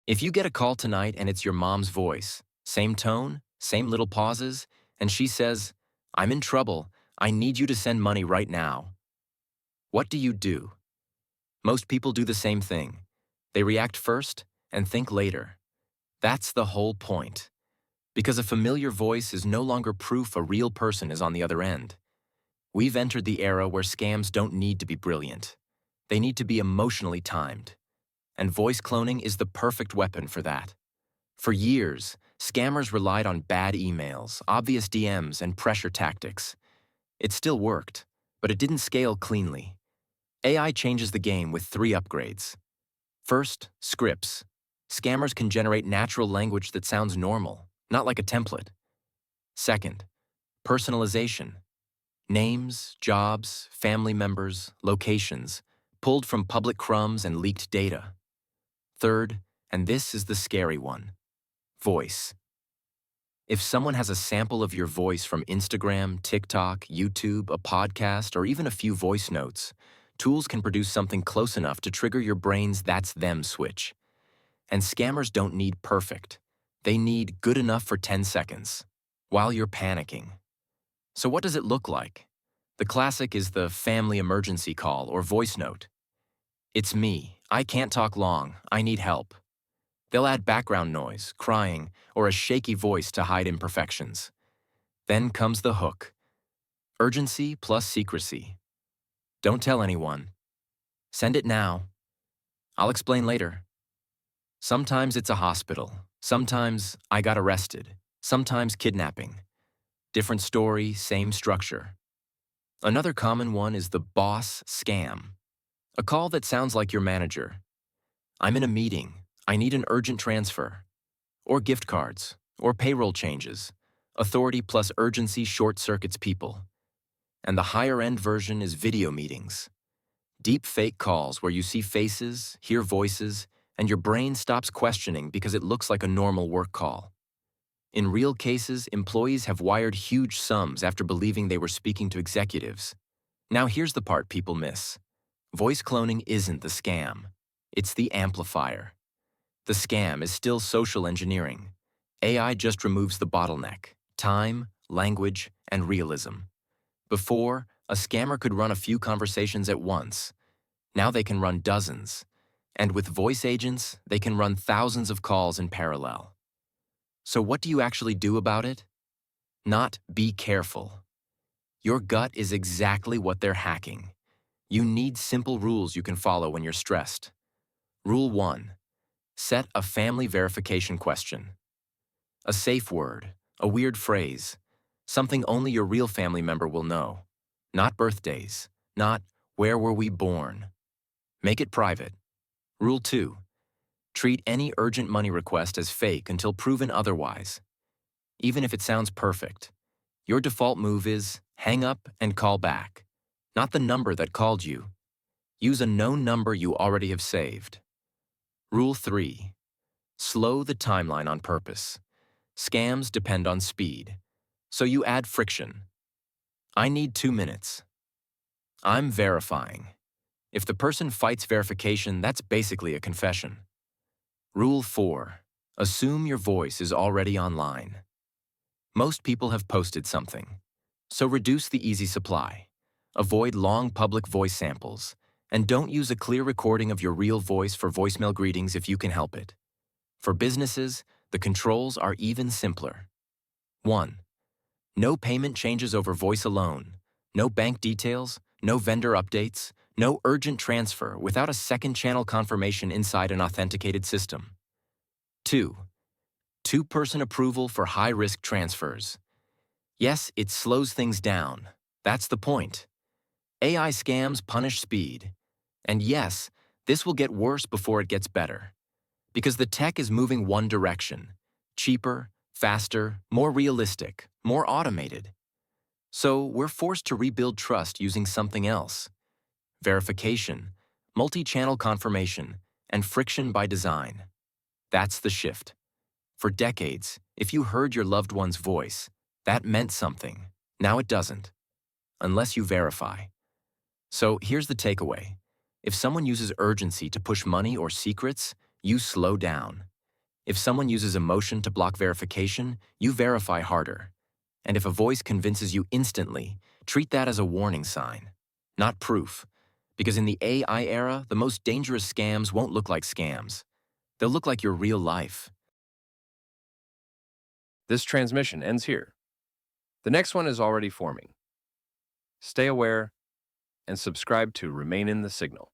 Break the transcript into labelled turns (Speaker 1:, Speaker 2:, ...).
Speaker 1: If you get a call tonight and it's your mom's voice, same tone, same little pauses, and she says, "I'm in trouble, I need you to send money right now." What do? Most people do the same thing. They react first and think later. That's the whole point. Because a familiar voice is no longer proof a real person is on the other end. We've entered the era where scams don't need to be brilliant. They need to be emotionally timed. And voice cloning is the perfect weapon for that. For years, scammers relied on bad emails, obvious DMs, and pressure tactics. It still worked, but it didn't scale cleanly. AI changes the game with 3 upgrades. First, scripts. Scammers can generate natural language that sounds normal, not like a template. Second, personalization. Names, jobs, family members, locations, pulled from public crumbs and leaked data. Third, and this is the scary one, voice. If someone has a sample of your voice from Instagram, TikTok, YouTube, a podcast, or even a few voice notes, tools can produce something close enough to trigger your brain's "that's them" switch. And scammers don't need perfect. They need good enough for 10 seconds, while you're panicking. So what does it look like? The classic is the family emergency call or voice note. "It's me. I can't talk long. I need help." They'll add background noise, crying, or a shaky voice to hide imperfections. Then comes the hook. Urgency plus secrecy. "Don't tell anyone. Send it now. I'll explain later." Sometimes it's a hospital. Sometimes "I got arrested." Sometimes kidnapping. Different story, same structure. Another common one is the boss scam. A call that sounds like your manager. "I'm in a meeting. I need an urgent transfer." Or gift cards, or payroll changes. Authority plus urgency short-circuits people. And the higher-end version is video meetings. Deepfake calls where you see faces, hear voices, and your brain stops questioning because it looks like a normal work call. In real cases, employees have wired huge sums after believing they were speaking to executives. Now here's the part people miss. Voice cloning isn't the scam. It's the amplifier. The scam is still social engineering. AI just removes the bottleneck: time, language, and realism. Before, a scammer could run a few conversations at once. Now they can run dozens. And with voice agents, they can run thousands of calls in parallel. So what do you actually do about it? Not "be careful." Your gut is exactly what they're hacking. You need simple rules you can follow when you're stressed. Rule 1. Set a family verification question. A safe word, a weird phrase, something only your real family member will know. Not birthdays, not "where were we born." Make it private. Rule 2. Treat any urgent money request as fake until proven otherwise. Even if it sounds perfect, your default move is hang up and call back. Not the number that called you. Use a known number you already have saved. Rule 3. Slow the timeline on purpose. Scams depend on speed, so you add friction. "I need 2 minutes. I'm verifying." If the person fights verification, that's basically a confession. Rule 4. Assume your voice is already online. Most people have posted something, so reduce the easy supply. Avoid long public voice samples, and don't use a clear recording of your real voice for voicemail greetings if you can help it. For businesses, the controls are even simpler. 1. No payment changes over voice alone. No bank details, no vendor updates, no urgent transfer without a second channel confirmation inside an authenticated system. 2. Two-person approval for high-risk transfers. Yes, it slows things down. That's the point. AI scams punish speed. And yes, this will get worse before it gets better. Because the tech is moving one direction: cheaper, faster, more realistic, more automated. So we're forced to rebuild trust using something else: verification, multi-channel confirmation, and friction by design. That's the shift. For decades, if you heard your loved one's voice, that meant something. Now it doesn't, unless you verify. So here's the takeaway. If someone uses urgency to push money or secrets, you slow down. If someone uses emotion to block verification, you verify harder. And if a voice convinces you instantly, treat that as a warning sign, not proof. Because in the AI era, the most dangerous scams won't look like scams. They'll look like your real life.
Speaker 2: This transmission ends here. The next one is already forming. Stay aware and subscribe to Remain in the Signal.